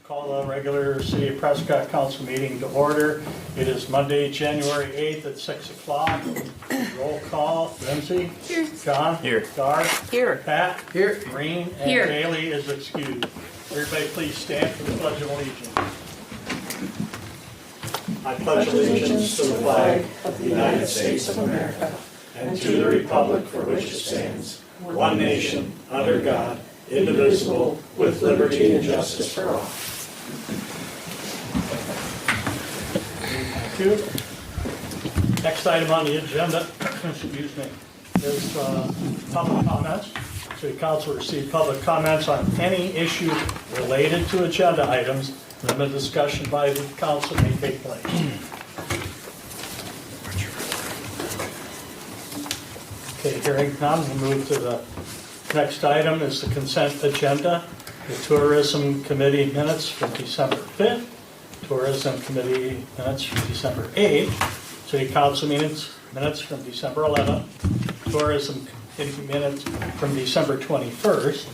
Call the regular City of Prescott Council meeting to order. It is Monday, January 8th at 6 o'clock. Roll call. Lindsay? Here. John? Here. Gar? Here. Pat? Here. Maureen? And Here. Bailey is excused. Everybody please stand for the Pledge of Allegiance. I pledge allegiance to the flag of the United States of America and to the republic for which it stands, one nation, under God, indivisible, with liberty and justice for all. Thank you. Next item on the agenda, excuse me, is public comments. City Council received public comments on any issue related to agenda items. Limited discussion by the council may take place. Okay, hearing none, we'll move to the next item is the consent agenda. The Tourism Committee minutes from December 5th, Tourism Committee minutes from December 8th, City Council minutes from December 11th, Tourism Committee minutes from December 21st,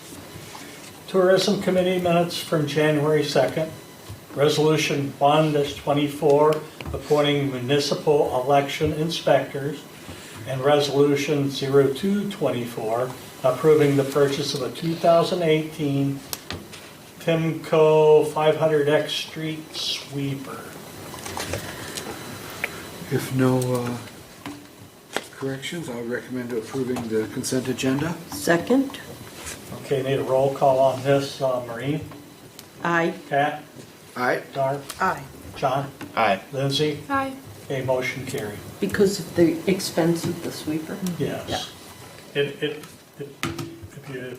Tourism Committee minutes from January 2nd, Resolution 1-24 appointing municipal election inspectors, and Resolution 02-24 approving the purchase of a 2018 Pimco 500X Street sweeper. If no corrections, I would recommend approving the consent agenda. Second. Okay, need a roll call on this. Maureen? Aye. Pat? Aye. Dar? Aye. John? Aye. Lindsay? Aye. Okay, motion carried. Because of the expense of the sweeper? Yes. If you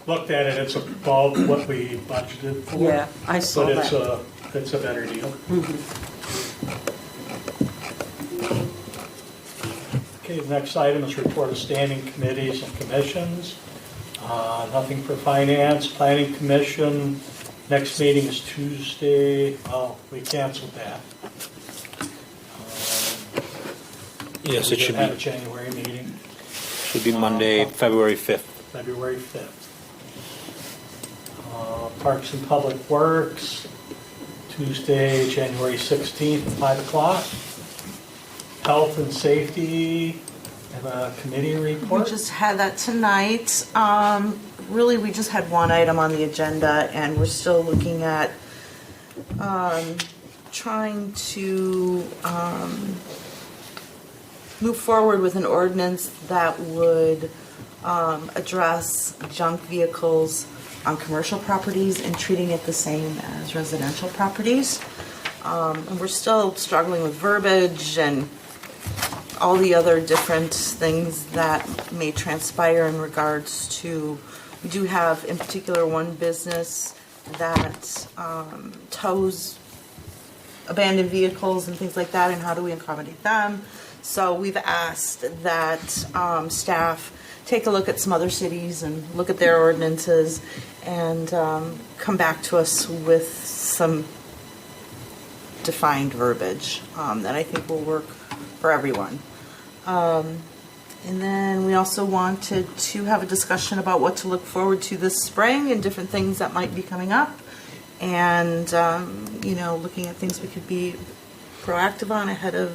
looked at it, it's above what we budgeted for. Yeah, I saw But that. it's a better deal. Okay, the next item is report of standing committees and commissions. Nothing for finance, planning commission. Next meeting is Tuesday. Oh, we canceled that. Yes, We it should didn't have a be, January meeting, Monday, February 5th. February 5th. Parks and Public Works, Tuesday, January 16th at 5 o'clock. Health and Safety, have a committee We report. just had that tonight. Really, we just had one item on the agenda, and we're still looking at trying to move forward with an ordinance that would address junk vehicles on commercial properties and treating it the same as residential properties. And we're still struggling with verbiage and all the other different things that may transpire in regards to, we do have in particular one business that tows abandoned vehicles and things like that, and how do we accommodate them? So we've asked that staff take a look at some other cities and look at their ordinances and come back to us with some defined verbiage that I think will work for everyone. And then we also wanted to have a discussion about what to look forward to this spring and different things that might be coming up. And, looking at things we could be proactive on ahead of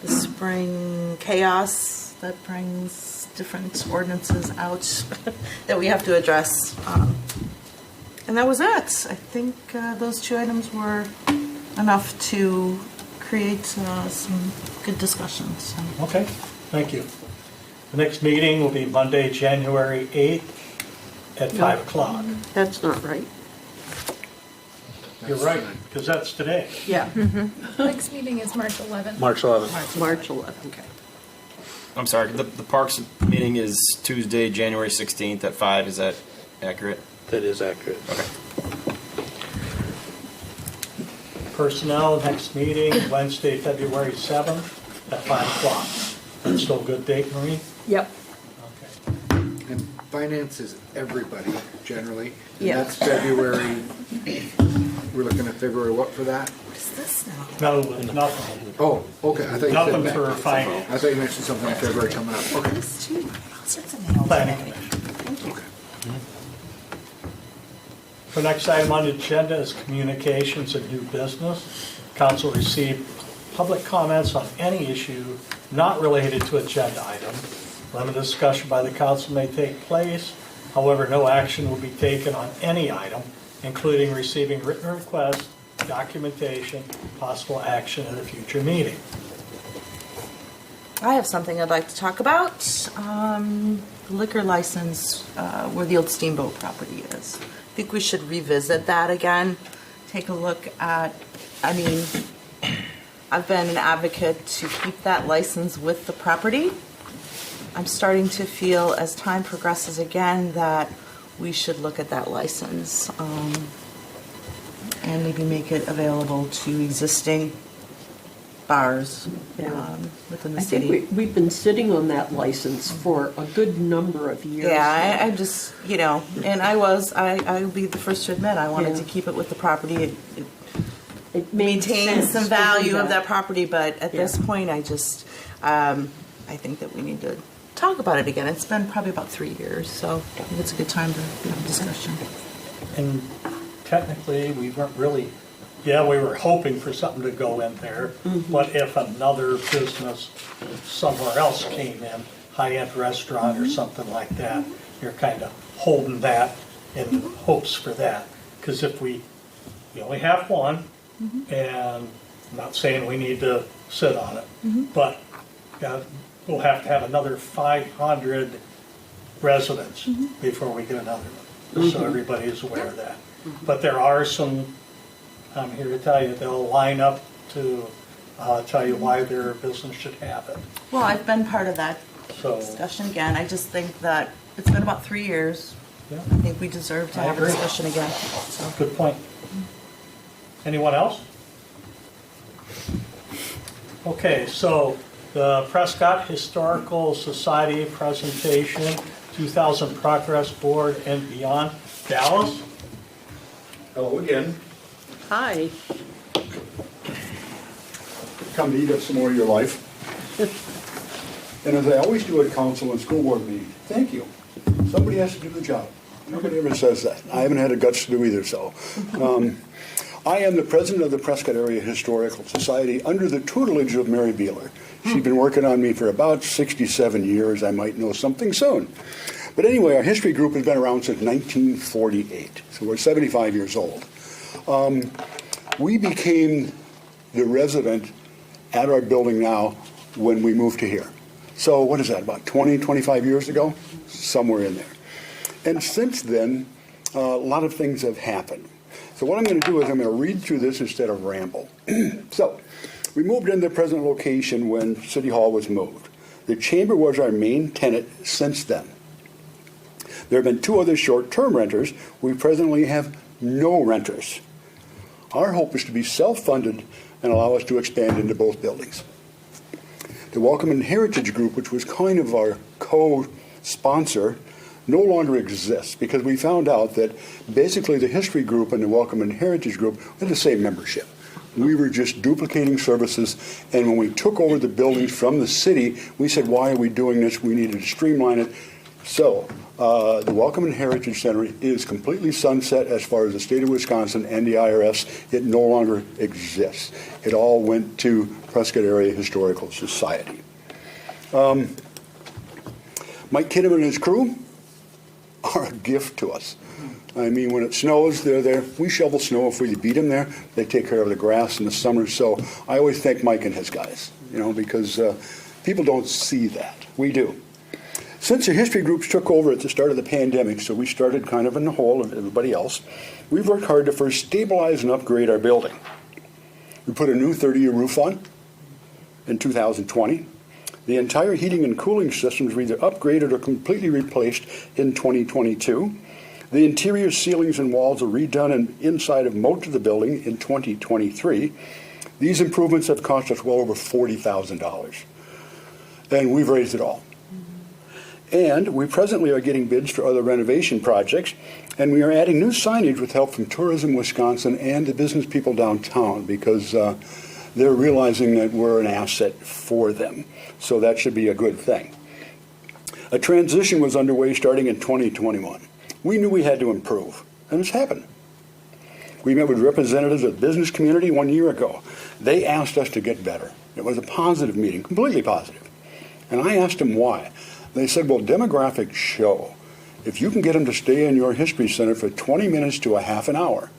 the spring chaos that brings different ordinances out that we have to address. And that was it. I think those two items were enough to create some good discussions. Okay, thank you. The next meeting will be Monday, January 8th at 5 o'clock. That's not right. You're right, because that's today. Yeah. Next meeting is March 11th. March 11th. March 11th. Okay. I'm sorry, the Parks meeting is Tuesday, January 16th at 5. Is that accurate? That is accurate. Okay. Personnel, next meeting, Wednesday, February 7th at 5 o'clock. That's still a good date, Maureen? Yep. Okay. And finance is everybody, generally. And Yeah. that's February, we're looking at February what for that? What is this now? No, nothing. Oh, okay. I thought you said Nothing that. for finance. I thought you mentioned something in February coming up. Okay. This too. All sorts of mail Planning today. Commission. Thank you. Okay. The next item on the agenda is communications and new business. Council received public comments on any issue not related to agenda item. Limited discussion by the council may take place. However, no action will be taken on any item, including receiving written requests, documentation, possible action at a future meeting. I have something I'd like to talk about. Liquor license, where the old steamboat property is. I think we should revisit that again. Take a look at, I've been an advocate to keep that license with the property. I'm starting to feel as time progresses again that we should look at that license and maybe make it available to existing bars within the I city. think we've been sitting on that license for a good number of years. Yeah, I just, and I'll be the first to admit, I wanted Yeah. to keep it with the property. It made maintains sense some to do value of that. that property, but at this Yeah. point, I just, I think that we need to talk about it again. It's been probably about 3 years, so I think it's a good time to have a discussion. And technically, we weren't really, we were hoping for something to go in there, but if another business somewhere else came in, high-end restaurant or something like that, you're kind of holding that in hopes for that. Because if we only have one, and I'm not saying we need to sit on it, but we'll have to have another 500 residents before we get another one, so everybody is aware of that. But there are some, I'm here to tell you, they'll line up to tell you why their business should have it. Well, I've been part of that So, discussion again. I just think that it's been about 3 years. yeah, I think we deserve to I have a agree. discussion again. So. good point. Anyone else? Okay, so the Prescott Historical Society presentation, 2000 Progress Board and beyond. Dallas? Hello again. Hi. Come to eat up some more of your life. And as I always do at council and school board meetings, thank you. Somebody has to do the job. Nobody ever says that. I haven't had the guts to do either, so. I am the president of the Prescott Area Historical Society under the tutelage of Mary Beeler. She's been working on me for about 67 years. I might know something soon. But anyway, our history group has been around since 1948, so we're 75 years old. We became the resident at our building now when we moved to here. So what is that, about 20, 25 years ago? Somewhere in there. And since then, a lot of things have happened. So what I'm going to do is I'm going to read through this instead of ramble. So we moved into the present location when City Hall was moved. The chamber was our main tenant since then. There have been 2 other short-term renters. We presently have no renters. Our hope is to be self-funded and allow us to expand into both buildings. The Welcome and Heritage Group, which was kind of our co-sponsor, no longer exists because we found out that basically the History Group and the Welcome and Heritage Group had the same membership. We were just duplicating services, and when we took over the buildings from the city, we said, why are we doing this? We needed to streamline it. So the Welcome and Heritage Center is completely sunset as far as the state of Wisconsin and the IRS. It no longer exists. It all went to Prescott Area Historical Society. Mike Kidham and his crew are a gift to us. I mean, when it snows, they're there. We shovel snow if we beat them there. They take care of the grass in the summer. So I always thank Mike and his guys, because people don't see that. We do. Since the history groups took over at the start of the pandemic, so we started kind of in the hole of everybody else, we've worked hard to first stabilize and upgrade our building. We put a new 30-year roof on in 2020. The entire heating and cooling systems were either upgraded or completely replaced in 2022. The interior ceilings and walls are redone and inside of most of the building in 2023. These improvements have cost us well over $40,000. And we've raised it all. And we presently are getting bids for other renovation projects, and we are adding new signage with help from Tourism Wisconsin and the business people downtown because they're realizing that we're an asset for them. So that should be a good thing. A transition was underway starting in 2021. We knew we had to improve, and it's happened. We met with representatives of the business community 1 year ago. They asked us to get better. It was a positive meeting, completely positive. And I asked them why. They said, well, demographics show if you can get them to stay in your history center for 20 minutes to a half an hour,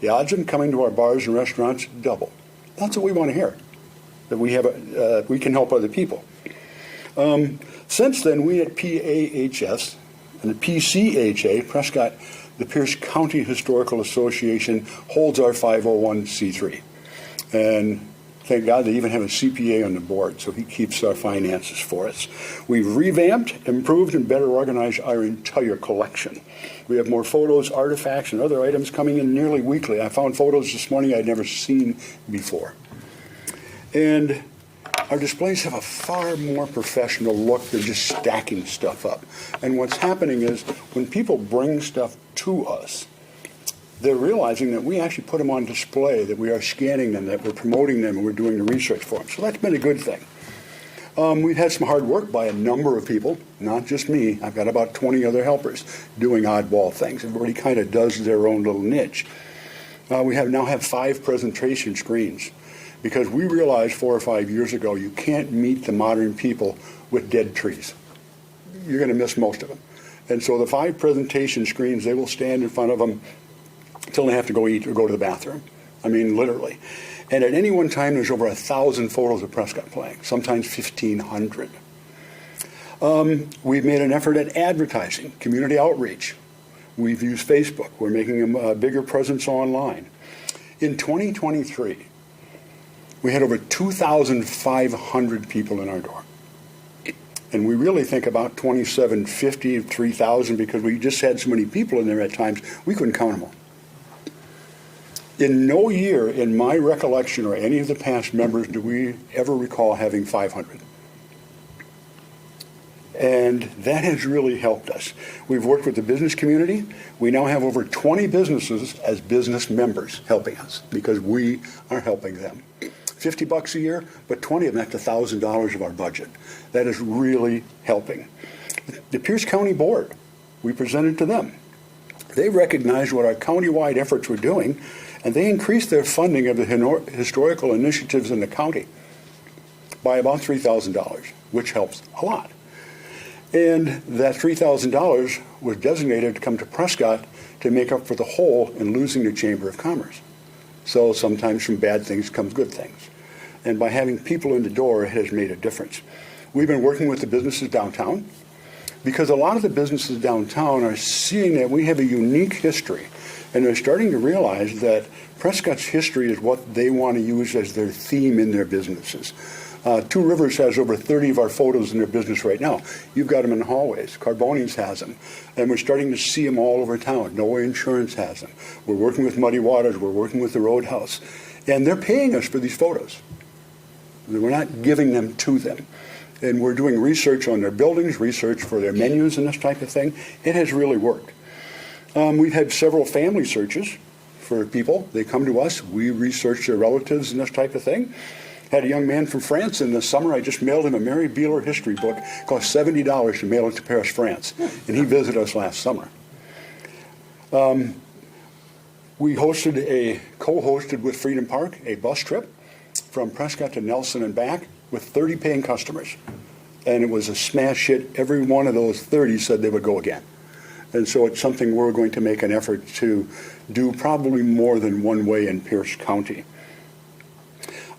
the odds of them coming to our bars and restaurants double. That's what we want to hear, that we can help other people. Since then, we at PAHS and the PCHA, Prescott, the Pierce County Historical Association, holds our 501c3. And thank God they even have a CPA on the board, so he keeps our finances for us. We've revamped, improved, and better organized our entire collection. We have more photos, artifacts, and other items coming in nearly weekly. I found photos this morning I'd never seen before. And our displays have a far more professional look than just stacking stuff up. And what's happening is when people bring stuff to us, they're realizing that we actually put them on display, that we are scanning them, that we're promoting them, and we're doing the research for them. So that's been a good thing. We've had some hard work by a number of people, not just me. I've got about 20 other helpers doing oddball things. Everybody kind of does their own little niche. We now have 5 presentation screens because we realized 4 or 5 years ago you can't meet the modern people with dead trees. You're going to miss most of them. And so the 5 presentation screens, they will stand in front of them until they have to go eat or go to the bathroom. I mean, literally. And at any one time, there's over 1,000 photos of Prescott playing, sometimes 1,500. We've made an effort at advertising, community outreach. We've used Facebook. We're making a bigger presence online. In 2023, we had over 2,500 people in our door. And we really think about 2,750, 3,000 because we just had so many people in there at times, we couldn't count them all. In no year in my recollection or any of the past members do we ever recall having 500. And that has really helped us. We've worked with the business community. We now have over 20 businesses as business members helping us because we are helping them. $50 a year, but 20 of them, that's $1,000 of our budget. That is really helping. The Pierce County Board, we presented to them. They recognized what our county-wide efforts were doing, and they increased their funding of the historical initiatives in the county by about $3,000, which helps a lot. And that $3,000 was designated to come to Prescott to make up for the hole in losing the Chamber of Commerce. So sometimes from bad things comes good things. And by having people in the door, it has made a difference. We've been working with the businesses downtown because a lot of the businesses downtown are seeing that we have a unique history. And they're starting to realize that Prescott's history is what they want to use as their theme in their businesses. Two Rivers has over 30 of our photos in their business right now. You've got them in the hallways. Carboni's has them. And we're starting to see them all over town. Noah Insurance has them. We're working with Muddy Waters. We're working with the Roadhouse. And they're paying us for these photos. We're not giving them to them. And we're doing research on their buildings, research for their menus and this type of thing. It has really worked. We've had several family searches for people. They come to us. We research their relatives and this type of thing. Had a young man from France in the summer. I just mailed him a Mary Beeler history book. It cost $70 to mail it to Paris, France. And he visited us last summer. We co-hosted with Freedom Park a bus trip from Prescott to Nelson and back with 30 paying customers. And it was a smash hit. Every one of those 30 said they would go again. And so it's something we're going to make an effort to do probably more than one way in Pierce County.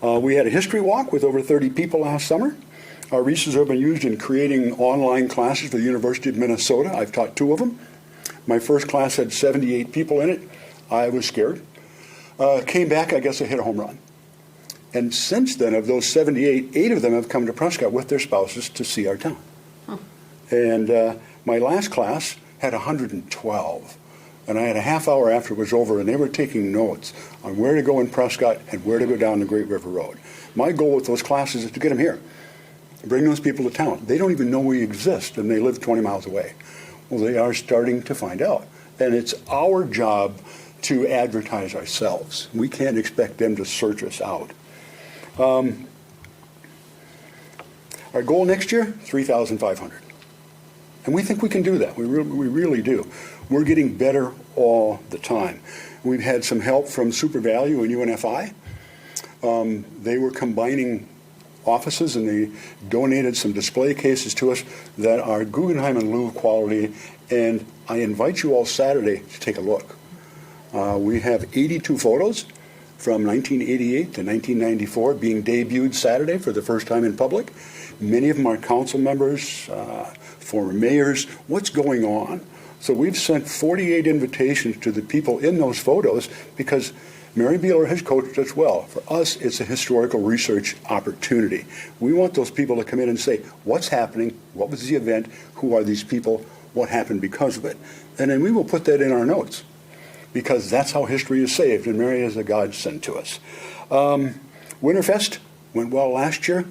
We had a history walk with over 30 people last summer. Our resources have been used in creating online classes for the University of Minnesota. I've taught 2 of them. My first class had 78 people in it. I was scared. Came back, I guess I hit a home run. And since then, of those 78, 8 of them have come to Prescott with their spouses to see our town. Huh. And my last class had 112. And I had a half hour after it was over, and they were taking notes on where to go in Prescott and where to go down the Great River Road. My goal with those classes is to get them here, bring those people to town. They don't even know we exist, and they live 20 miles away. Well, they are starting to find out. And it's our job to advertise ourselves. We can't expect them to search us out. Our goal next year, 3,500. And we think we can do that. We really do. We're getting better all the time. We've had some help from Super Value and UNFI. They were combining offices, and they donated some display cases to us that are Guggenheim and Louvre quality, and I invite you all Saturday to take a look. We have 82 photos from 1988 to 1994 being debuted Saturday for the first time in public. Many of them are council members, former mayors. What's going on? So we've sent 48 invitations to the people in those photos because Mary Beeler has coached us well. For us, it's a historical research opportunity. We want those people to come in and say, what's happening? What was the event? Who are these people? What happened because of it? And then we will put that in our notes, because that's how history is saved, and Mary is a godsend to us. Winterfest went well last year,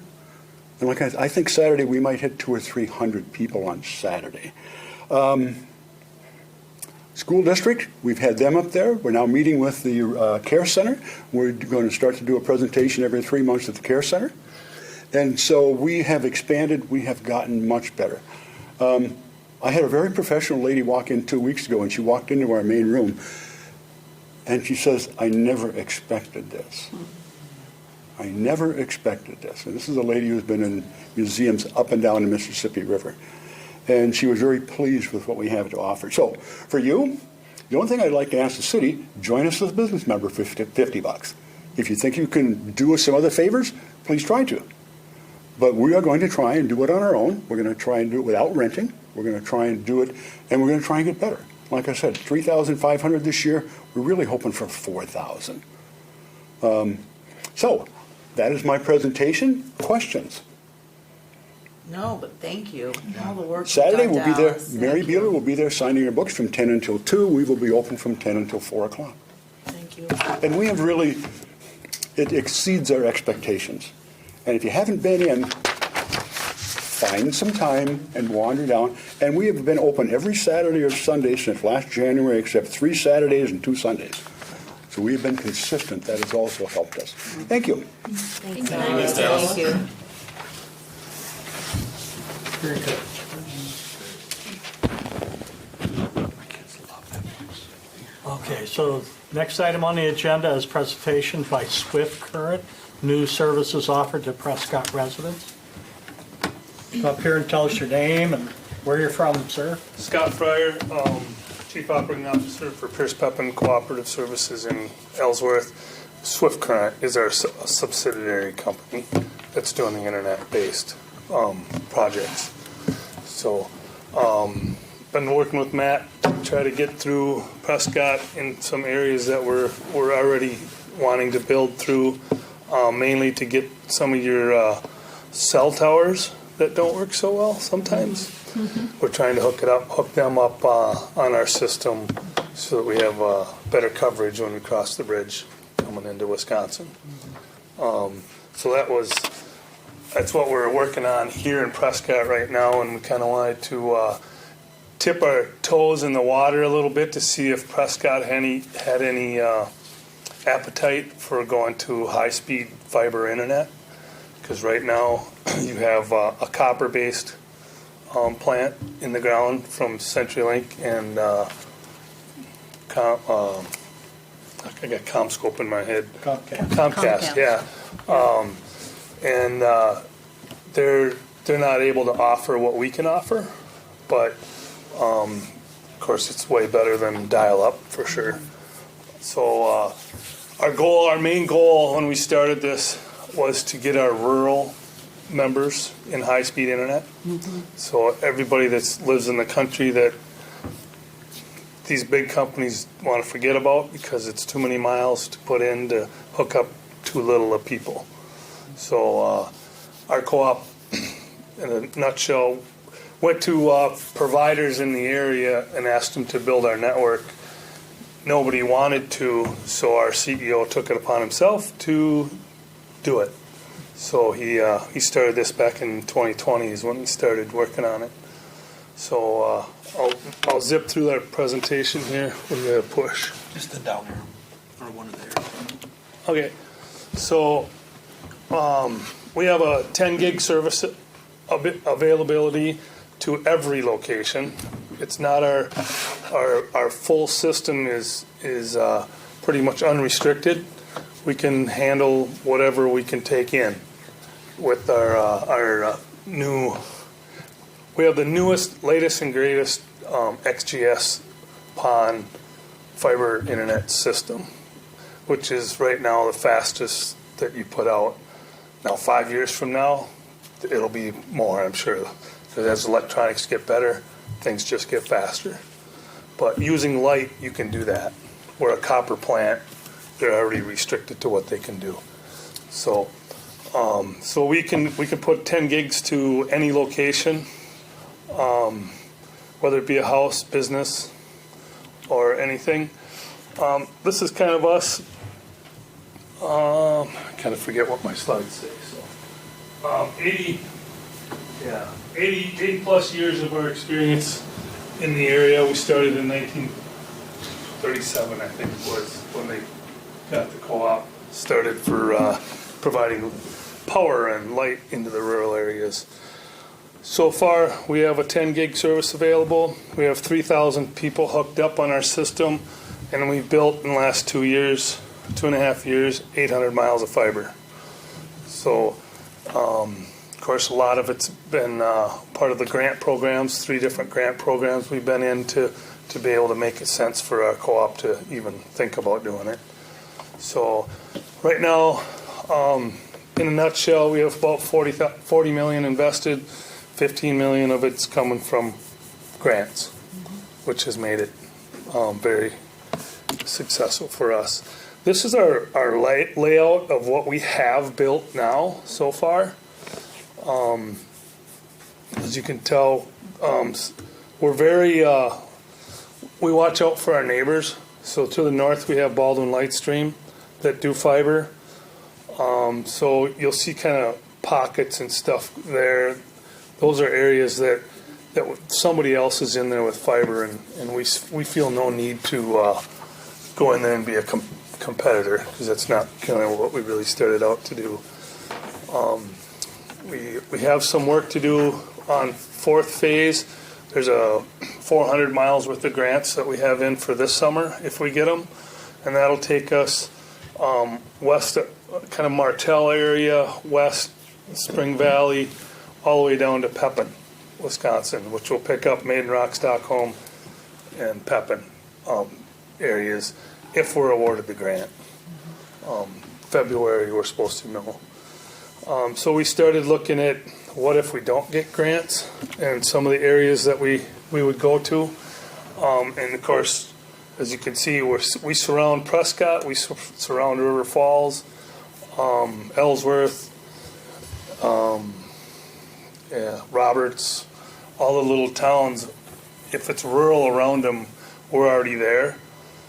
and like I think Saturday we might hit 200 or 300 people on Saturday. School district, we've had them up there. We're now meeting with the care center. We're going to start to do a presentation every 3 months at the care center. And so we have expanded. We have gotten much better. I had a very professional lady walk in 2 weeks ago, and she walked into our main room, and she says, I never expected this. I never expected this. And this is a lady who's been in museums up and down the Mississippi River. And she was very pleased with what we have to offer. So for you, the only thing I'd like to ask the city, join us as a business member for $50. If you think you can do us some other favors, please try to. But we are going to try and do it on our own. We're going to try and do it without renting. We're going to try and do it, and we're going to try and get better. Like I said, 3,500 this year. We're really hoping for 4,000. So that is my presentation. Questions? No, but thank you. All the work Saturday you've we'll done, be there. Dallas. Mary Thank you. Beeler will be there signing her books from 10 until 2. We will be open from 10 until 4 o'clock. Thank you. And we have really, it exceeds our expectations. And if you haven't been in, find some time and wander down. And we have been open every Saturday or Sunday since last January, except 3 Saturdays and 2 Sundays. So we have been consistent. That has also helped us. Thank you. Thank you. Very good. Okay, so next item on the agenda is presentation by Swift Current, new services offered to Prescott residents. Come up here and tell us your name and where you're from, sir. Scott Fryer, Chief Operating Officer for Pierce Pepin Cooperative Services in Ellsworth. Swift Current is our subsidiary company that's doing the internet-based projects. So, been working with Matt to try to get through Prescott in some areas that we're already wanting to build through, mainly to get some of your cell towers that don't work so well sometimes. We're trying to hook them up on our system so that we have better coverage when we cross the bridge coming into Wisconsin. So that's what we're working on here in Prescott right now, and we kind of wanted to tip our toes in the water a little bit to see if Prescott had any appetite for going to high-speed fiber internet. Because right now you have a copper-based plant in the ground from CenturyLink and I got CommScope in my head. Comcast, yeah. And they're not able to offer what we can offer, but of course it's way better than dial-up for sure. So our main goal when we started this was to get our rural members in high-speed internet. So everybody that lives in the country that these big companies want to forget about because it's too many miles to put in to hook up too little of people. So our co-op, in a nutshell, went to providers in the area and asked them to build our network. Nobody wanted to, so our CEO took it upon himself to do it. So he started this back in 2020 is when he started working on it. So I'll zip through that presentation here. We got to push. Just the down arrow, or one of there. Okay, so we have a 10 gig service availability to every location. It's not our full system is pretty much unrestricted. We can handle whatever we can take in with our new. We have the newest, latest, and greatest XGS PON fiber internet system, which is right now the fastest that you put out. Now, 5 years from now, it'll be more, I'm sure. Because as electronics get better, things just get faster. But using light, you can do that. Where a copper plant, they're already restricted to what they can do. So we can put 10 gigs to any location, whether it be a house, business, or anything. This is kind of us. I kind of forget what my slides say. So, 80 plus years of our experience in the area. We started in 1937, I think was when they got the co-op started for providing power and light into the rural areas. So far, we have a 10 gig service available. We have 3,000 people hooked up on our system, and we've built in the last 2.5 years, 800 miles of fiber. So, of course, a lot of it's been part of the grant programs, 3 different grant programs we've been in to be able to make it sense for our co-op to even think about doing it. So, right now, in a nutshell, we have about 40 million invested. 15 million of it's coming from grants, which has made it very successful for us. This is our layout of what we have built now so far. As you can tell, we're very, we watch out for our neighbors. So to the north we have Baldwin Lightstream that do fiber. So you'll see kind of pockets and stuff there. Those are areas that somebody else is in there with fiber, and we feel no need to go in there and be a competitor, because that's not kind of what we really started out to do. We have some work to do on 4th phase. There's a 400 miles worth of grants that we have in for this summer if we get them, and that'll take us west, kind of Martell area, west Spring Valley, all the way down to Pepin, Wisconsin, which will pick up Maiden Rock, Stockholm, and Pepin areas if we're awarded the grant. February we're supposed to know. So we started looking at what if we don't get grants and some of the areas that we would go to. And of course, as you can see, we surround Prescott, we surround River Falls, Ellsworth, Roberts, all the little towns. If it's rural around them, we're already there.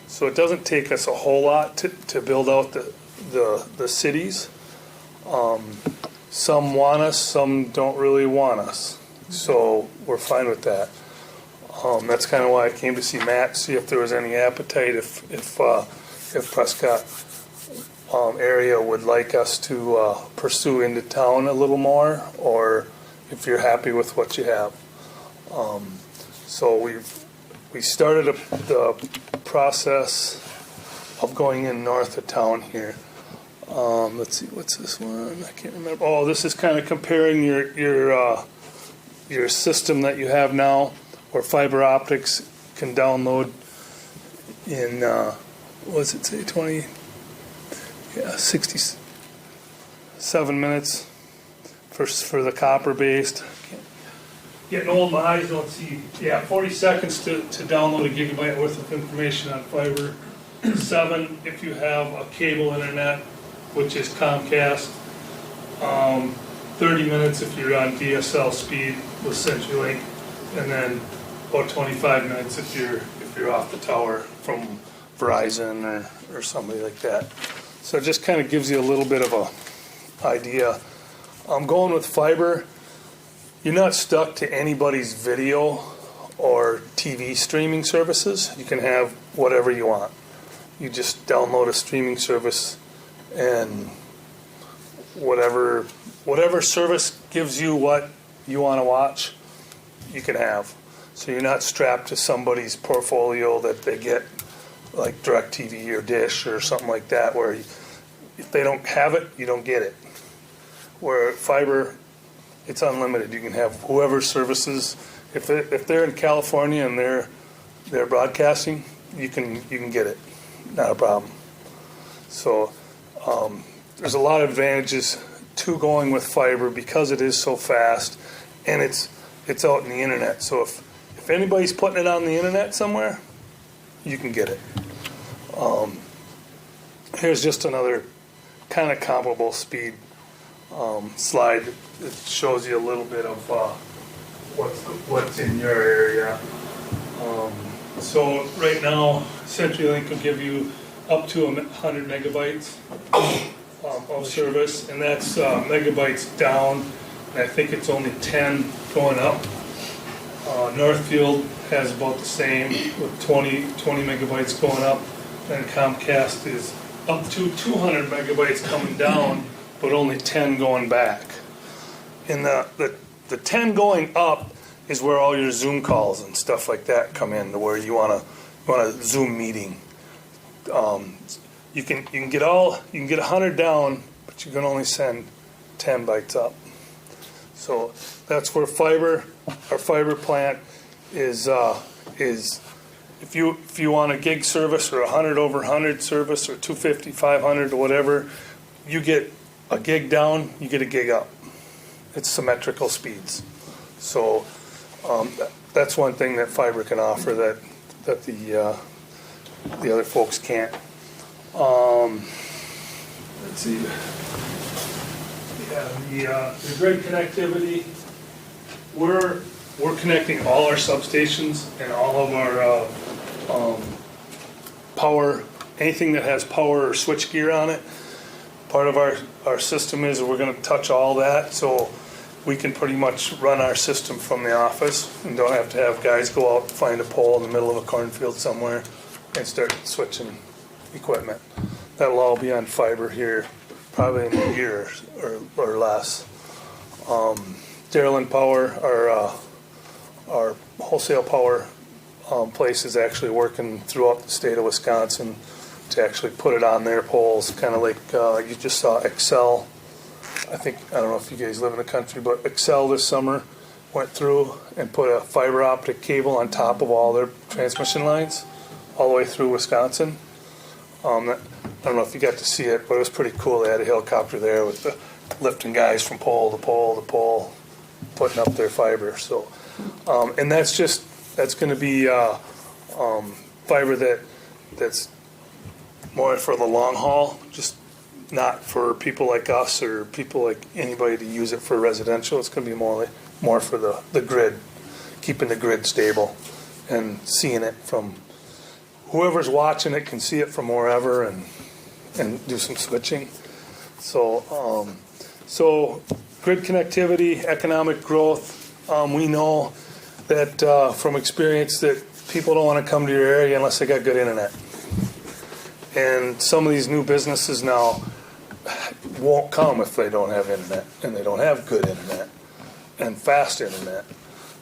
So it doesn't take us a whole lot to build out the cities. Some want us, some don't really want us. So we're fine with that. That's kind of why I came to see Matt, see if there was any appetite, if Prescott area would like us to pursue into town a little more, or if you're happy with what you have. So we started the process of going in north of town here. Let's see, what's this one? I can't remember. Oh, this is kind of comparing your system that you have now, where fiber optics can download in what does it say, 67 minutes for the copper based. Getting old, my eyes don't see. 40 seconds to download a gigabyte worth of information on fiber. 7 if you have a cable internet, which is Comcast. 30 minutes if you're on DSL speed with CenturyLink, and then about 25 minutes if you're off the tower from Verizon or somebody like that. So it just kind of gives you a little bit of a idea. I'm going with fiber. You're not stuck to anybody's video or TV streaming services. You can have whatever you want. You just download a streaming service, and whatever service gives you what you want to watch, you can have. So you're not strapped to somebody's portfolio that they get like DirecTV or Dish or something like that, where if they don't have it, you don't get it. Where fiber, it's unlimited. You can have whoever services. If they're in California and they're broadcasting, you can get it, not a problem. So there's a lot of advantages to going with fiber because it is so fast, and it's out in the internet. So if anybody's putting it on the internet somewhere, you can get it. Here's just another kind of comparable speed slide. It shows you a little bit of what's in your area. So right now, CenturyLink will give you up to 100 megabytes of service, and that's megabytes down, and I think it's only 10 going up. Northfield has about the same with 20 megabytes going up, and Comcast is up to 200 megabytes coming down, but only 10 going back. And the 10 going up is where all your Zoom calls and stuff like that come in, to where you want a Zoom meeting. You can get 100 down, but you can only send 10 bytes up. So that's where our fiber plant is if you want a gig service or 100 over 100 service or 250, 500 or whatever, you get a gig down, you get a gig up. It's symmetrical speeds. So that's one thing that fiber can offer that the other folks can't. Let's see. Yeah, the grid connectivity. We're connecting all our substations and all of our power, anything that has power or switch gear on it. Part of our system is we're going to touch all that, so we can pretty much run our system from the office and don't have to have guys go out and find a pole in the middle of a cornfield somewhere and start switching equipment. That'll all be on fiber here, probably in a year or less. Darylin Power, our wholesale power place, is actually working throughout the state of Wisconsin to actually put it on their poles, kind of like you just saw Excel. I don't know if you guys live in the country, but Excel this summer went through and put a fiber optic cable on top of all their transmission lines all the way through Wisconsin. I don't know if you got to see it, but it was pretty cool. They had a helicopter there with the lifting guys from pole to pole to pole, putting up their fiber. So, and that's going to be fiber that's more for the long haul, just not for people like us or people like anybody to use it for residential. It's going to be more for the grid, keeping the grid stable and seeing it from whoever's watching it can see it from wherever and do some switching. So grid connectivity, economic growth. We know that from experience that people don't want to come to your area unless they got good internet. And some of these new businesses now won't come if they don't have internet, and they don't have good internet and fast internet.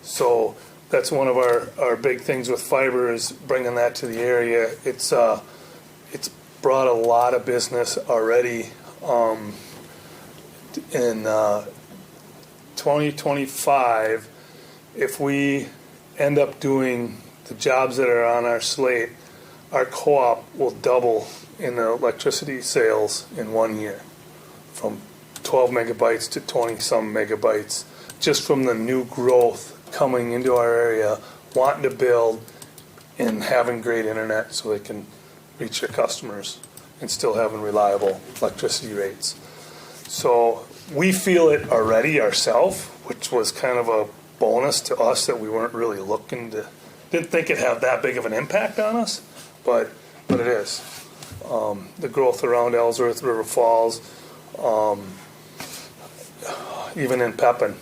So that's one of our big things with fiber, is bringing that to the area. It's brought a lot of business already. In 2025, if we end up doing the jobs that are on our slate, our co-op will double in the electricity sales in 1 year, from 12 megabytes to 20-some megabytes, just from the new growth coming into our area, wanting to build and having great internet so they can reach their customers and still having reliable electricity rates. So we feel it already ourselves, which was kind of a bonus to us that we weren't really didn't think it'd have that big of an impact on us, but it is. The growth around Ellsworth, River Falls, even in Pepin,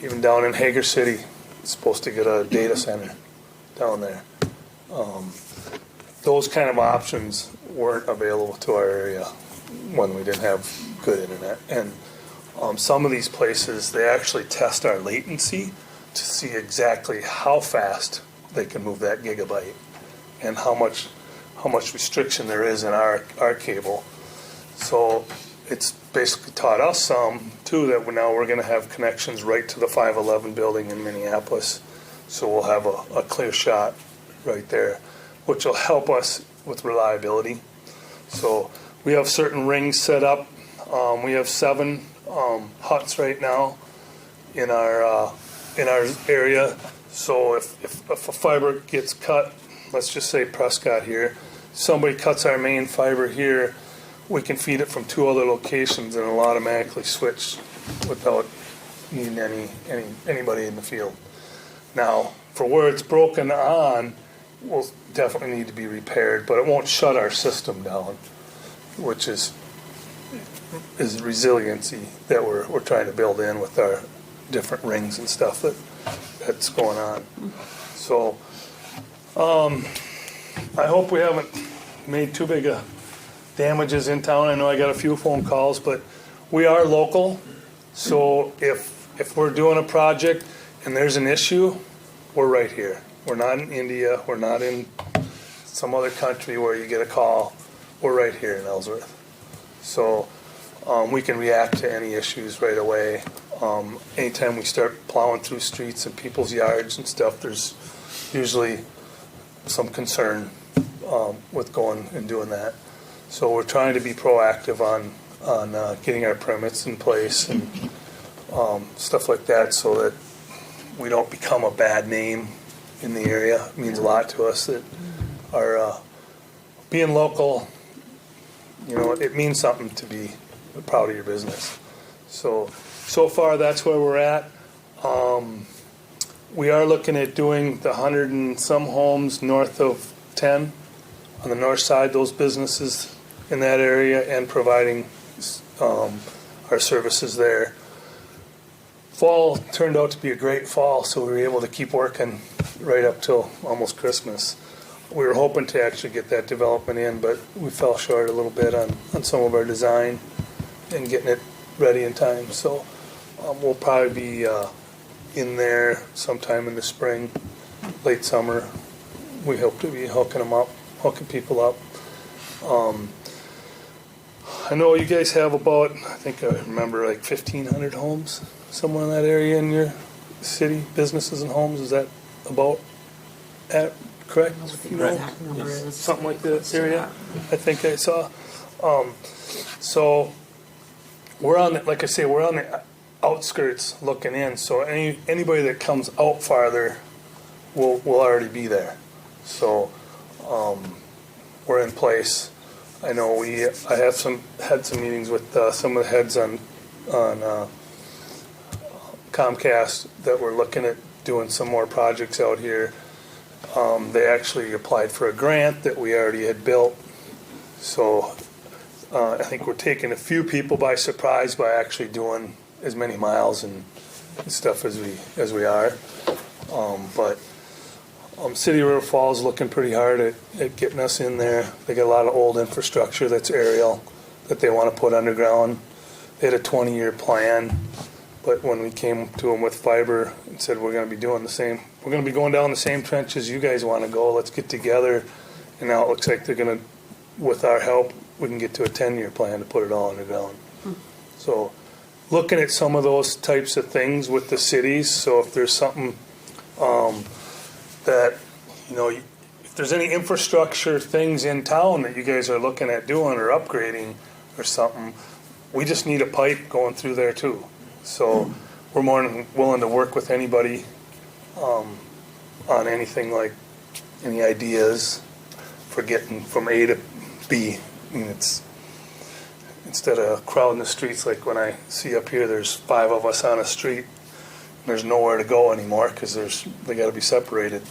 even down in Hager City, it's supposed to get a data center down there. Those kind of options weren't available to our area when we didn't have good internet. And some of these places, they actually test our latency to see exactly how fast they can move that gigabyte. and how much restriction there is in our cable. So it's basically taught us some too, that now we're going to have connections right to the 511 building in Minneapolis. So we'll have a clear shot right there, which will help us with reliability. So we have certain rings set up. We have 7 huts right now in our area. So if a fiber gets cut, let's just say Prescott here, somebody cuts our main fiber here, we can feed it from 2 other locations and it'll automatically switch without needing anybody in the field. Now, for where it's broken on, will definitely need to be repaired, but it won't shut our system down, which is resiliency that we're trying to build in with our different rings and stuff that's going on. So I hope we haven't made too big a damages in town. I know I got a few phone calls, but we are local, so if we're doing a project and there's an issue, we're right here. We're not in India, we're not in some other country where you get a call. We're right here in Ellsworth. So we can react to any issues right away. Anytime we start plowing through streets and people's yards and stuff, there's usually some concern with going and doing that. So we're trying to be proactive on getting our permits in place and stuff like that, so that we don't become a bad name in the area. It means a lot to us that our being local, it means something to be proud of your business. So far that's where we're at. We are looking at doing the 100 and some homes north of 10 on the north side, those businesses in that area, and providing our services there. Fall turned out to be a great fall, so we were able to keep working right up till almost Christmas. We were hoping to actually get that development in, but we fell short a little bit on some of our design and getting it ready in time. So we'll probably be in there sometime in the spring, late summer. We hope to be hooking people up. I know you guys have about, I think I remember, like 1,500 homes, somewhere in that area in your city, businesses and homes. Is that about correct? Exact number is. Something like that area, I think I saw. So we're on, like I say, we're on the outskirts looking in. So anybody that comes out farther will already be there. So we're in place. I know I had some meetings with some of the heads on Comcast that were looking at doing some more projects out here. They actually applied for a grant that we already had built. So I think we're taking a few people by surprise by actually doing as many miles and stuff as we are. But City of River Falls looking pretty hard at getting us in there. They got a lot of old infrastructure that's aerial that they want to put underground. They had a 20-year plan, but when we came to them with fiber and said we're going to be doing the same, we're going to be going down the same trenches you guys want to go. Let's get together. And now it looks like they're going to, with our help, we can get to a 10-year plan to put it all underground. So looking at some of those types of things with the cities. So if there's something that, if there's any infrastructure things in town that you guys are looking at doing or upgrading or something, we just need a pipe going through there too. So we're more than willing to work with anybody on anything, like any ideas for getting from A to B. I mean, it's instead of crowding the streets, like when I see up here, there's 5 of us on a street. There's nowhere to go anymore because they got to be separated.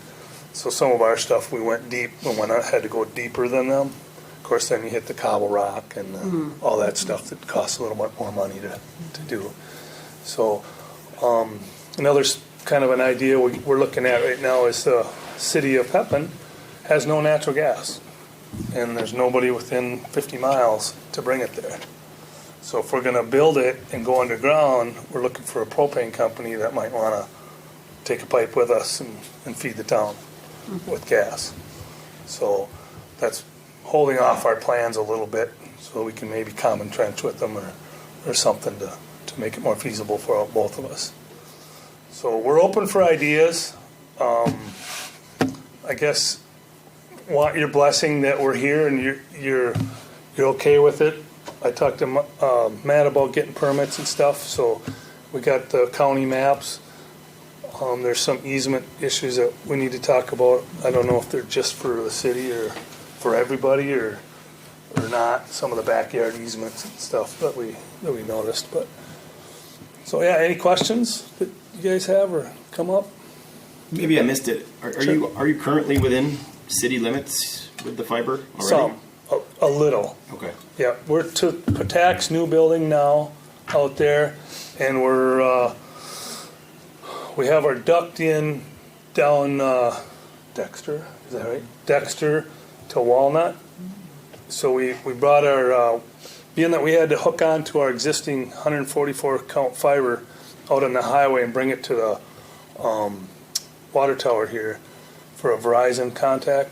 So some of our stuff we went deep, and I had to go deeper than them. Of course, then you hit the cobble rock and all that stuff that costs a little bit more money to do. So another kind of an idea we're looking at right now is the city of Pepin has no natural gas, and there's nobody within 50 miles to bring it there. So if we're going to build it and go underground, we're looking for a propane company that might want to take a pipe with us and feed the town with gas. So that's holding off our plans a little bit so we can maybe common trench with them or something to make it more feasible for both of us. So we're open for ideas. I guess want your blessing that we're here and you're okay with it. I talked to Matt about getting permits and stuff, so we got the county maps. There's some easement issues that we need to talk about. I don't know if they're just for the city or for everybody or not. Some of the backyard easements and stuff that we noticed. But so yeah, any questions that you guys have or come up? Maybe I missed it. Are Sure. you currently within city limits with the fiber already? Some, a little. Okay. Yeah, we're to Patak's new building now out there, and we have our duct in down Dexter. Is that right? Dexter to Walnut. So we brought our being that we had to hook on to our existing 144 count fiber out on the highway and bring it to the water tower here for a Verizon contact.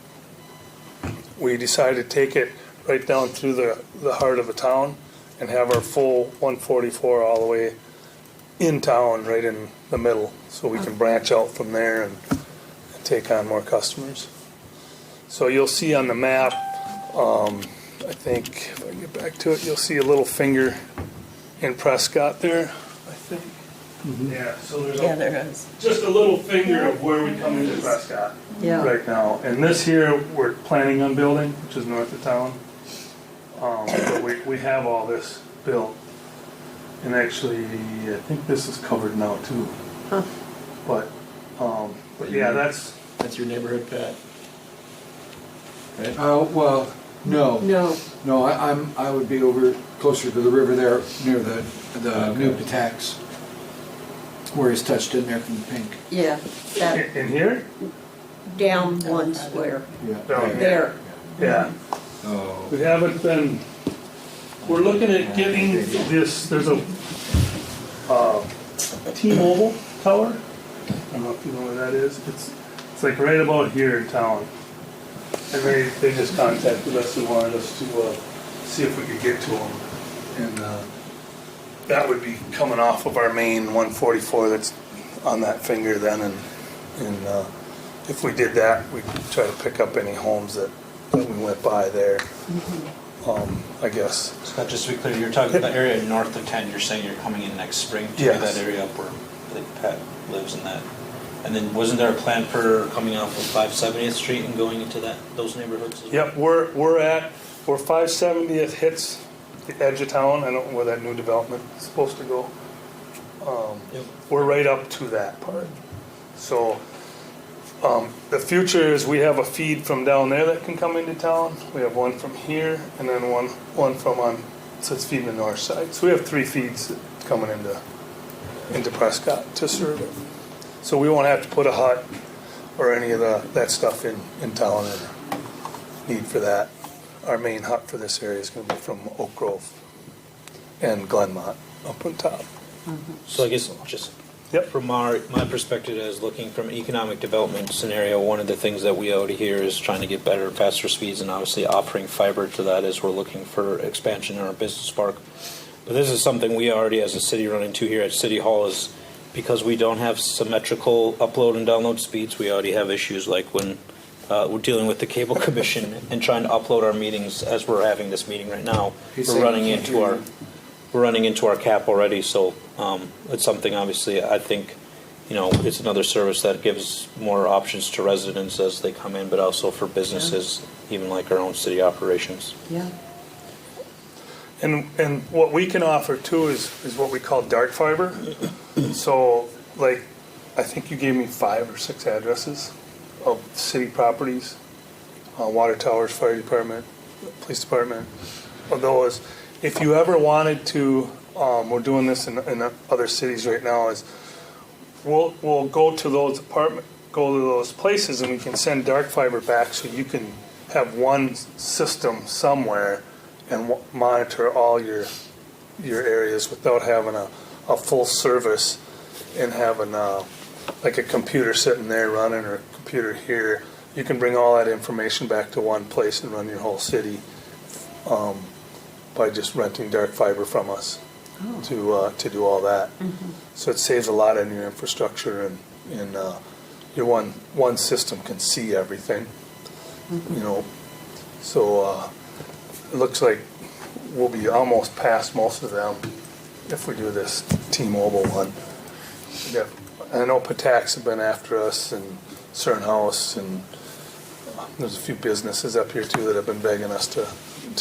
We decided to take it right down through the heart of the town and have our full 144 all the way in town, right in the middle, so we can branch out from there and take on more customers. So you'll see on the map, I think if I get back to it, you'll see a little finger in Prescott there, I think. Yeah, so there's Yeah, there is. just a little finger of where we come into Prescott Yeah. right now. And this here, we're planning on building, which is north of town. But we have all this built. And actually, I think this is covered now too. Huh. But yeah, that's, That's your neighborhood, Pat? Right? Well, no. No, I would be over closer to the river there, near the new Pataks, where it's touched in there from the pink. yeah, that in here? down one square. Yeah. Down here. There. Yeah. Oh. We haven't been, we're looking at getting this, there's a T-Mobile tower. I don't know if you know where that is. It's like right about here in town. And they just contacted us and wanted us to see if we could get to them. And that would be coming off of our main 144 that's on that finger then. And if we did that, we'd try to pick up any homes that we went by there. I guess. Scott, just to be clear, you're talking about the area north of 10, you're saying you're coming in next spring to Yes. that area up where I think Pat lives in that. And then wasn't there a plan for coming off of 570th Street and going into those neighborhoods as well? Yep, where 570th hits the edge of town, I don't know where that new development is supposed to go. Yep. We're right up to that part. So the future is we have a feed from down there that can come into town. We have one from here and then one from on, so it's feeding the north side. So we have 3 feeds coming into Prescott to serve it. So we won't have to put a hut or any of that stuff in town or need for that. Our main hut for this area is going to be from Oak Grove and Glenmont up on top. So I guess just Yep. from my perspective as looking from an economic development scenario, one of the things that we already hear is trying to get better, faster speeds and obviously offering fiber to that as we're looking for expansion in our business park. But this is something we already as a city run into here at City Hall is because we don't have symmetrical upload and download speeds, we already have issues like when we're dealing with the cable commission and trying to upload our meetings as we're having this meeting right now. He's We're saying running he can't into hear our you. we're running into our cap already, so it's something obviously I think it's another service that gives more options to residents as they come in, but also for businesses, even like our own city operations. Yeah. And what we can offer too is what we call dark fiber. So like, I think you gave me 5 or 6 addresses of city properties, water towers, fire department, police department, of those. If you ever wanted to, we're doing this in other cities right now, is we'll go to those places and we can send dark fiber back so you can have one system somewhere and monitor all your areas without having a full service and having like a computer sitting there running or a computer here you can bring all that information back to one place and run your whole city by just renting dark fiber from us to do all that. So it saves a lot in your infrastructure, and your one system can see everything. You know, so it looks like we'll be almost past most of them if we do this T-Mobile one. Yeah. I know Patax have been after us, and Cernhouse, and there's a few businesses up here too that have been begging us to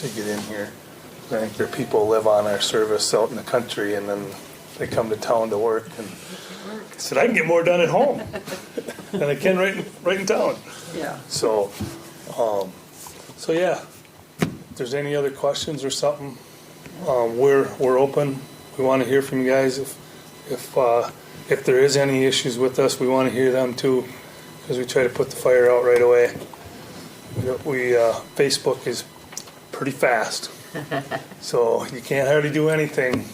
get in here. I think their people live on our service out in the country, and then they come to town to work. And I said, I can get more done at home than I can right in town. Yeah. So yeah. If there's any other questions or something, we're open. We want to hear from you guys. If there is any issues with us, we want to hear them too, because we try to put the fire out right away. Facebook is pretty fast, so you can't hardly do anything.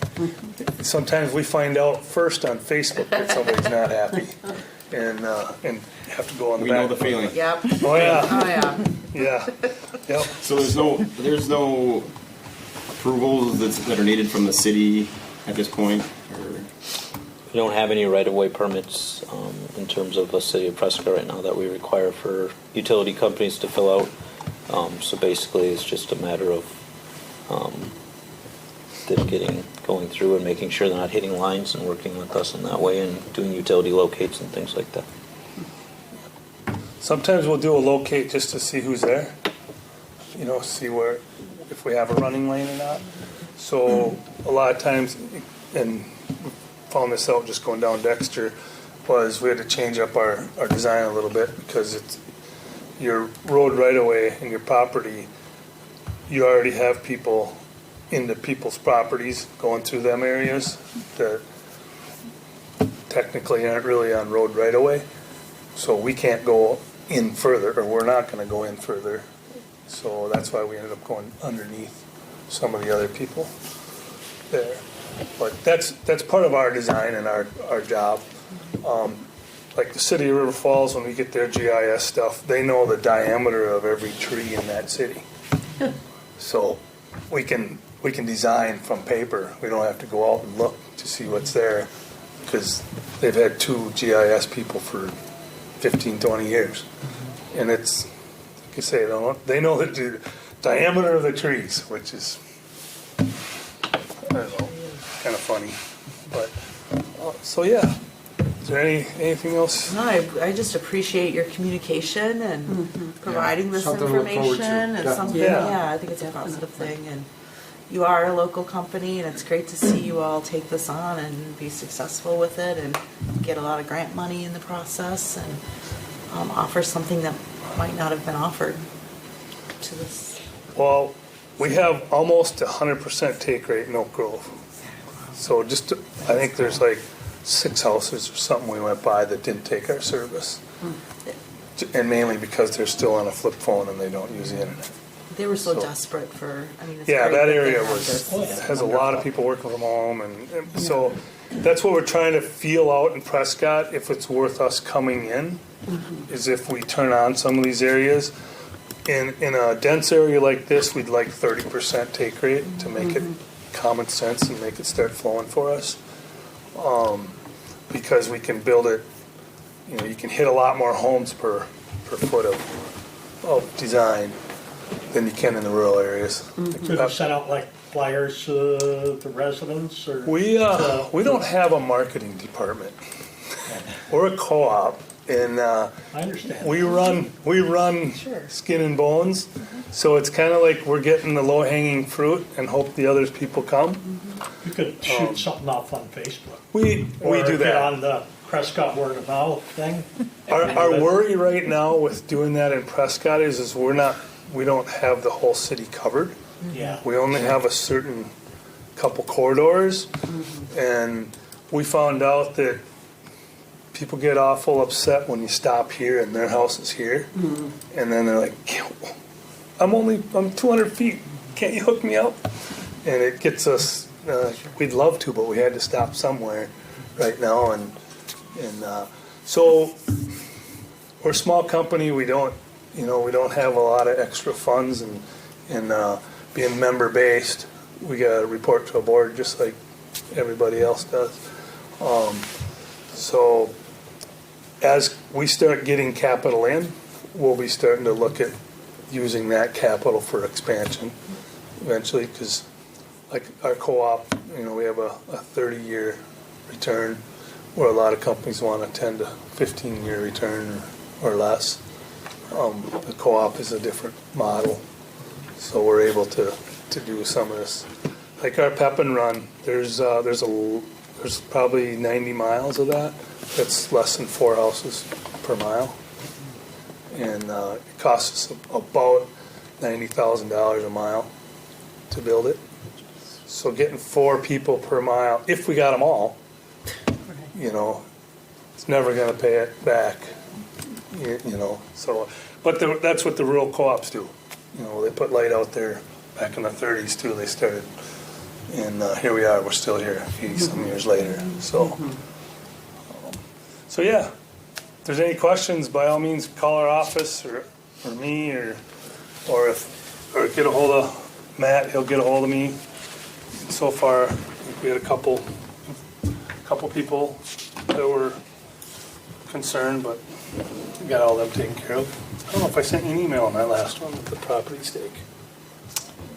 Sometimes we find out first on Facebook that somebody's not happy, and have to go on the We back. know the feeling. Yep. Oh yeah, Oh, yeah. yeah, yep. So there's no approvals that are needed from the city at this point? Or? We don't have any right-of-way permits in terms of the city of Prescott right now that we require for utility companies to fill out. So basically, it's just a matter of them going through and making sure they're not hitting lines and working with us in that way and doing utility locates and things like that. Sometimes we'll do a locate just to see who's there. You know, see if we have a running lane or not. So a lot of times, and we found this out just going down Dexter, was we had to change up our design a little bit because it's your road right away and your property. You already have people into people's properties going through them areas that technically aren't really on road right away. So we can't go in further, or we're not going to go in further. So that's why we ended up going underneath some of the other people there. But that's part of our design and our job. Like the city of River Falls, when we get their GIS stuff, they know the diameter of every tree in that city. So we can design from paper. We don't have to go out and look to see what's there, because they've had 2 GIS people for 15, 20 years. And it's, like I say, they know the diameter of the trees, which is, I don't know, kind of funny. But, so yeah. Is there anything else? No, I just appreciate your communication and providing this Something to look forward to. information. And something, Yeah. I think it's a positive thing. And you are a local company, and it's great to see you all take this on and be successful with it and get a lot of grant money in the process and offer something that might not have been offered to this. Well, we have almost 100% take rate in Oak Grove. So I think there's like 6 houses or something we went by that didn't take our service. And mainly because they're still on a flip phone and they don't use the internet. They were so So- desperate for, it's Yeah, great that they area have this. has a lot of people working from home, and so that's what we're trying to feel out in Prescott, if it's worth us coming in, is if we turn on some of these areas. In a dense area like this, we'd like 30% take rate to make it common sense and make it start flowing for us. Because we can build it, you can hit a lot more homes per foot of design than you can in the rural areas. Could you send out like flyers to the residents or? We don't have a marketing department. We're a co-op, and I understand. we run Sure. skin and bones. So it's kind of like we're getting the low-hanging fruit and hope the other people come. You could shoot something off on Facebook. We Or do get that. on the Prescott word of mouth thing. Our worry right now with doing that in Prescott is we don't have the whole city covered. Yeah. We only have a certain couple corridors, and we found out that people get awful upset when you stop here and their house is here, and then they're like, I'm 200 feet, can't you hook me up? And it gets us, we'd love to, but we had to stop somewhere right now, and so we're a small company, we don't You know, we don't have a lot of extra funds, and being member-based, we got to report to a board just like everybody else does. So as we start getting capital in, we'll be starting to look at using that capital for expansion eventually, because like our co-op, you know, we have a 30-year return, where a lot of companies want a 10 to 15-year return or less. The co-op is a different model, so we're able to do some of this. Like our Pep and Run, there's probably 90 miles of that. That's less than 4 houses per mile, and it costs us about $90,000 a mile to build it. So getting 4 people per mile, if we got them all, you know, it's never going to pay it back. You know, so, but that's what the rural co-ops do. You know, they put light out there back in the 30s too. They started, and here we are. We're still here 80-some years later. So, so yeah. If there's any questions, by all means, call our office or me or get a hold of Matt. He'll get a hold of me. So far, I think we had a couple people that were concerned, but we got all them taken care of. I don't know if I sent you an email on that last one with the property stake.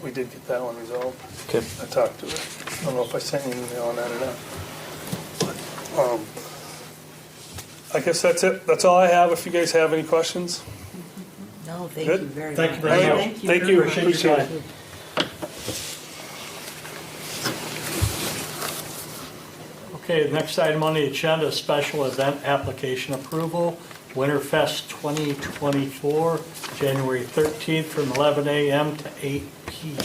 We did get that one resolved. Okay. I talked to her. I don't know if I sent you an email on that or not. But, I guess that's it. That's all I have. If you guys have any questions. No, thank Good. you very Thank much. you very much. Thank you. Appreciate your time. Okay, the next item on the agenda is special event application approval, Winterfest 2024, January 13th from 11 a.m. to 8 p.m.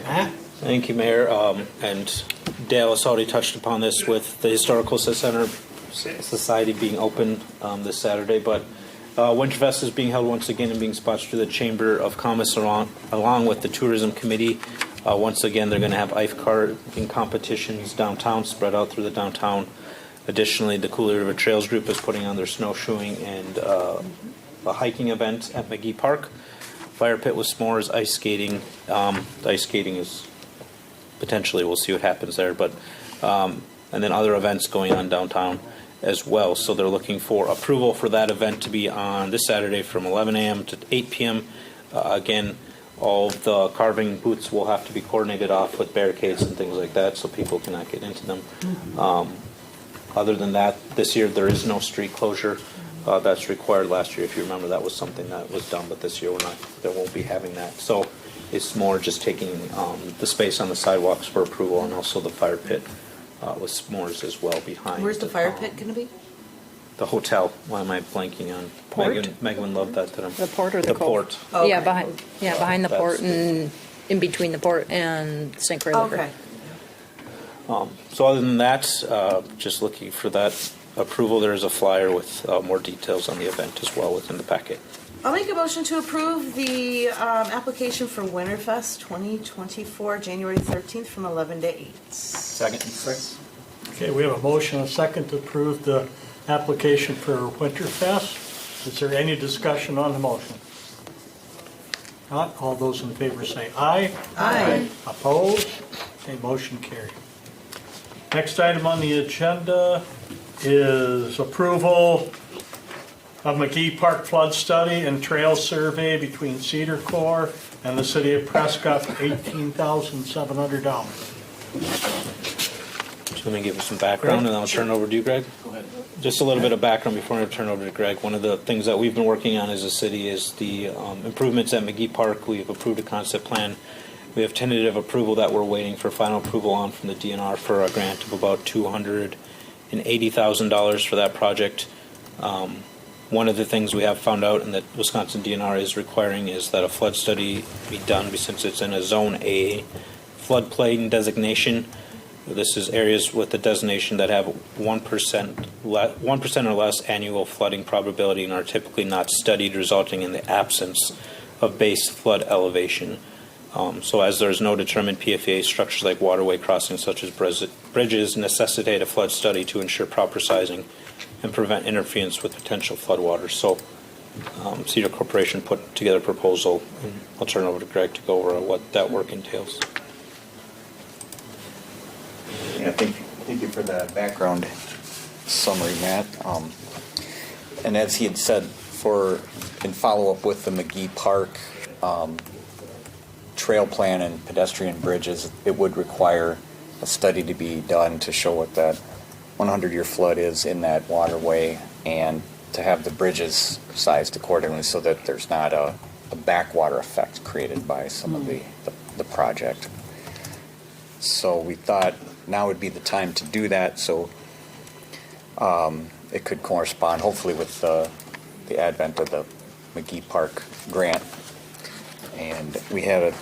Matt? Thank you, Mayor. And Dale has already touched upon this with the Historical Society being open this Saturday, but Winterfest is being held once again and being sponsored through the Chamber of Commerce along with the Tourism Committee. Once again, they're going to have ice carving competitions downtown, spread out through the downtown. Additionally, the Cooley River Trails Group is putting on their snowshoeing and a hiking event at McGee Park. Fire pit with s'mores, ice skating. The ice skating is potentially, we'll see what happens there, but and then other events going on downtown as well. So they're looking for approval for that event to be on this Saturday from 11 a.m. to 8 p.m. Again, all of the carving booths will have to be coordinated off with barricades and things like that so people cannot get into them. Other than that, this year there is no street closure. That's required last year. If you remember, that was something that was done, but this year there won't be having that. So it's more just taking the space on the sidewalks for approval, and also the fire pit with s'mores as well behind. Where's the fire pit going to be? The hotel. Why am I blanking on? Port? Megan loved that. The port or the cove? port. Okay. Yeah, behind the port and in between the port and St. Croix River. Okay. So other than that, just looking for that approval. There is a flyer with more details on the event as well within the packet. I'll make a motion to approve the application for Winterfest 2024, January 13th from 11 to 8. Second. Okay, we have a motion and a second to approve the application for Winterfest. Is there any discussion on the motion? Not, all those in favor say aye. Aye. Opposed? Okay, motion carried. Next item on the agenda is approval of McGee Park flood study and trail survey between Cedar Corps and the city of Prescott for $18,700. So let me give you some background, and then I'll turn it over to you, Greg. Go ahead. Just a little bit of background before I turn over to Greg. One of the things that we've been working on as a city is the improvements at McGee Park. We've approved a concept plan. We have tentative approval that we're waiting for final approval on from the DNR for a grant of about $280,000 for that project. One of the things we have found out and that Wisconsin DNR is requiring is that a flood study be done since it's in a Zone A floodplain designation. This is areas with the designation that have 1% or less annual flooding probability and are typically not studied, resulting in the absence of base flood elevation. So as there is no determined PFA, structures like waterway crossings such as bridges necessitate a flood study to ensure proper sizing and prevent interference with potential floodwaters. So Cedar Corporation put together a proposal, and I'll turn it over to Greg to go over what that work entails. Yeah, thank you for the background summary, Matt. And as he had said, in follow-up with the McGee Park trail plan and pedestrian bridges, it would require a study to be done to show what that 100-year flood is in that waterway, and to have the bridges sized accordingly so that there's not a backwater effect created by some of the project. So we thought now would be the time to do that, so it could correspond hopefully with the advent of the McGee Park grant. And we had a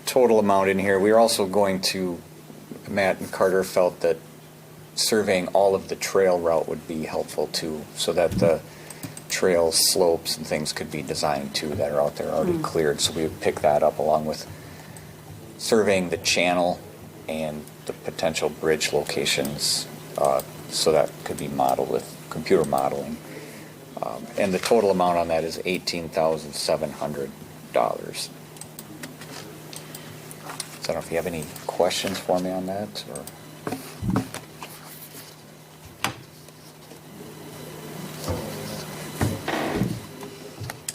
total amount in here. We were also going to, Matt and Carter felt that surveying all of the trail route would be helpful too, so that the trail slopes and things could be designed too that are out there already cleared. So we would pick that up along with surveying the channel and the potential bridge locations, so that could be modeled with computer modeling. And the total amount on that is $18,700. So I don't know if you have any questions for me on that, or...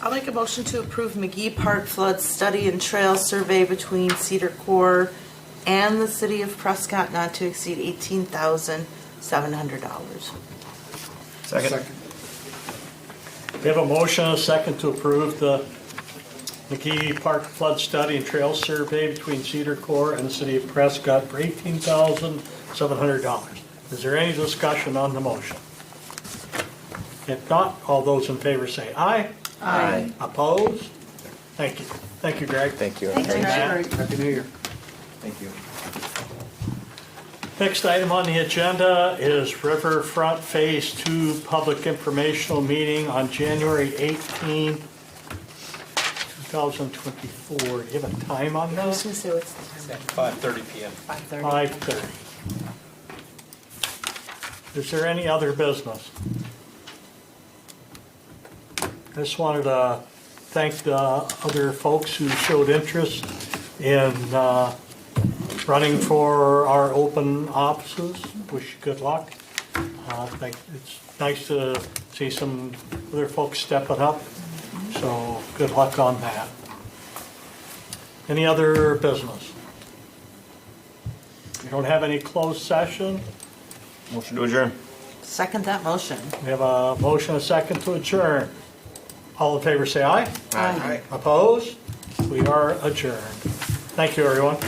I'll make a motion to approve McGee Park flood study and trail survey between Cedar Core and the city of Prescott not to exceed $18,700. Second. We have a motion and a second to approve the McGee Park flood study and trail survey between Cedar Core and the city of Prescott for $18,700. Is there any discussion on the motion? If not, all those in favor say aye. Aye. Opposed? Thank you. Thank you, Greg. Thank you. Thanks, Thanks, Greg. Matt. Happy New Year. Thank you. Next item on the agenda is Riverfront Phase 2 Public Informational Meeting on January 18, 2024. Do you have a time on I was that? going to say, what's the time? 5:30 p.m. 5:30. 5:30. Is there any other business? I just wanted to thank the other folks who showed interest in running for our open offices. Wish you good luck. I think it's nice to see some other folks stepping up, so good luck on that. Any other business? We don't have any closed session. Motion to adjourn. Second that motion. We have a motion, a second to adjourn. All in favor say aye. Aye. Opposed? We are adjourned. Thank you, everyone.